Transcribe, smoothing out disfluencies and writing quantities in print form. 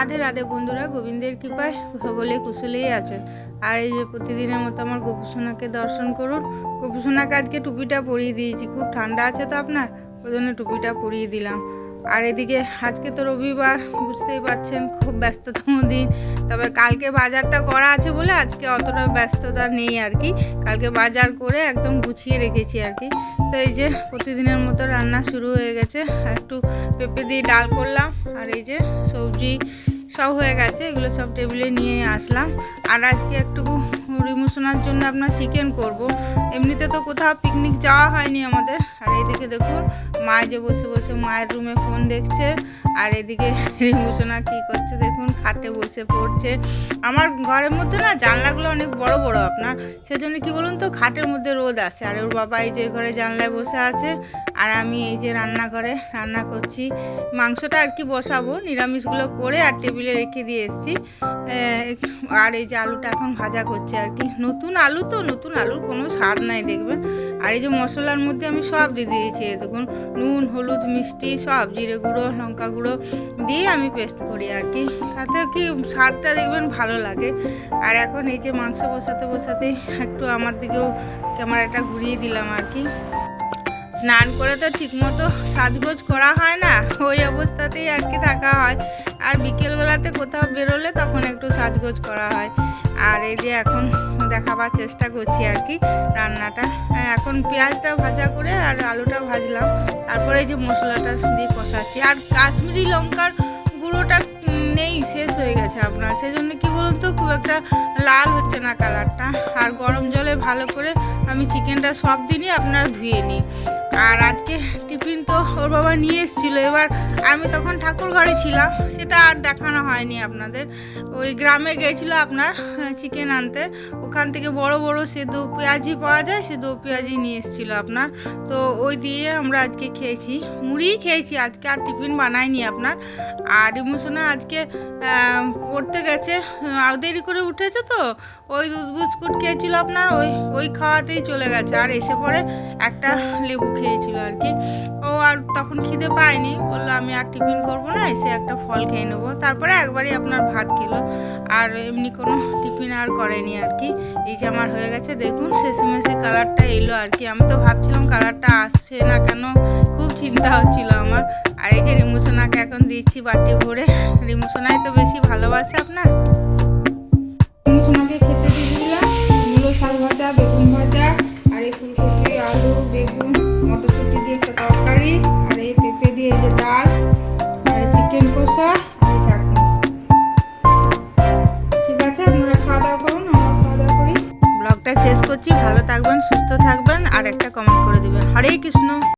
রাধে রাধে বন্ধুরা, গোবিন্দের কৃপায় সকলে কুশলেই আছেন। আর এই যে প্রতিদিনের মতো আমার গোপুসোনাকে দর্শন করুন। গোপুসোনাকে আজকে টুপিটা পরিয়ে দিয়েছি, খুব ঠান্ডা আছে তো আপনার, ওই জন্য টুপিটা পরিয়ে দিলাম। আর এদিকে আজকে তো রবিবার, বুঝতেই পারছেন খুব ব্যস্ততম দিন। তবে কালকে বাজারটা করা আছে বলে আজকে অতটা ব্যস্ততা নেই আর কি। কালকে বাজার করে একদম গুছিয়ে রেখেছি আর কি। তো এই যে প্রতিদিনের মতো রান্না শুরু হয়ে গেছে। একটু পেঁপে দিয়ে ডাল করলাম, আর এই যে সবজি সব হয়ে গেছে, এগুলো সব টেবিলে নিয়ে আসলাম। আর আজকে একটু রিমুশনার জন্য আপনার চিকেন করব। এমনিতে তো কোথাও পিকনিক যাওয়া হয়নি আমাদের। আর এইদিকে দেখুন মা যে বসে বসে মায়ের রুমে ফোন দেখছে, আর এদিকে রিমুশনা কী করছে দেখুন, খাটে বসে পড়ছে। আমার ঘরের মধ্যে না জানলাগুলো অনেক বড় বড় আপনার, সেজন্য কি বলুন তো খাটের মধ্যে রোদ আসে। আর ওর বাবা এই যে ঘরে জানলায় বসে আছে, আর আমি এই যে রান্নাঘরে রান্না করছি। মাংসটা আর কি বসাবো, নিরামিষগুলো করে আর টেবিলে রেখে দিয়ে এসেছি। আর এই যে আলুটা এখন ভাজা করছে আর কি। নতুন আলু তো, নতুন আলুর কোনো স্বাদ নাই দেখবেন। আর এই যে মশলার মধ্যে আমি সব দিয়ে দিয়েছি, দেখুন নুন, হলুদ, মিষ্টি সব, জিরে গুঁড়ো, লঙ্কা গুঁড়ো দিয়ে আমি পেস্ট করি আর কি। তাতে কি স্বাদটা দেখবেন ভালো লাগে। আর এখন এই যে মাংস বসাতে বসাতেই একটু আমার দিকেও ক্যামেরাটা ঘুরিয়ে দিলাম আর কি। স্নান করে তো ঠিকমতো সাজগোজ করা হয় না, ওই অবস্থাতেই আর কি থাকা হয়। আর বিকেলবেলাতে কোথাও বেরোলে তখন একটু সাজগোজ করা হয়। আর এই যে এখন দেখাবার চেষ্টা করছি আর কি রান্নাটা। এখন পেঁয়াজটা ভাজা করে আর আলুটা ভাজলাম, তারপরে এই যে মশলাটা দিয়ে কষাচ্ছি। আর কাশ্মীরি লঙ্কার গুঁড়োটা নেই, শেষ হয়ে গেছে আপনার, সেজন্য কি বলুন তো খুব একটা লাল হচ্ছে না কালারটা। আর গরম জলে ভালো করে আমি চিকেনটা সব দিনই আপনার ধুয়ে নিই। আর আজকে টিফিন তো ওর বাবা নিয়ে এসেছিলো, এবার আমি তখন ঠাকুর ঘরে ছিলাম, সেটা আর দেখানো হয়নি আপনাদের। ওই গ্রামে গিয়েছিলো আপনার চিকেন আনতে, ওখান থেকে বড় বড় সে দো পেঁয়াজি পাওয়া যায়, সে দো পেঁয়াজি নিয়ে এসেছিলো আপনার। তো ওই দিয়ে আমরা আজকে খেয়েছি, মুড়িই খেয়েছি আজকে, আর টিফিন বানাইনি আপনার। আর রিমুশনা আজকে পড়তে গেছে, আর দেরি করে উঠেছে তো ওই দুধ বিস্কুট খেয়েছিল আপনার, ওই খাওয়াতেই চলে গেছে। আর এসে পরে একটা লেবু খেয়েছিল আর কি। ও আর তখন খিদে পায়নি, বললো আমি আর টিফিন করবো না, এসে একটা ফল খেয়ে নেবো। তারপরে একবারই আপনার ভাত খেলো, আর এমনি কোনো টিফিন আর করেনি আর কি। এই যে আমার হয়ে গেছে দেখুন, শেষমেশে কালারটা এলো আর কি। আমি তো ভাবছিলাম কালারটা আসছে না কেন, খুব চিন্তা হচ্ছিল আমার। আর এই যে রিমুশনাকে এখন দিচ্ছি বাটি ভরে, রিমুশনাই তো বেশি ভালোবাসে আপনার। রিমুশনাকে খেতে দিয়ে দিলাম মূলো শাক ভাজা, বেগুন ভাজা, আর এই ফুলকপি, আলু, বেগুন, মটরশুঁটি দিয়ে একটা তরকারি, আর এই পেঁপে দিয়ে এই যে ডাল, আর চিকেন কষা, আর চাটনি। ঠিক আছে, আপনারা খাওয়া দাওয়া করুন, আমরা খাওয়া দাওয়া করি। ব্লগটা শেষ করছি, ভালো থাকবেন, সুস্থ থাকবেন, আর একটা কমেন্ট করে দিবেন। হরে কৃষ্ণ।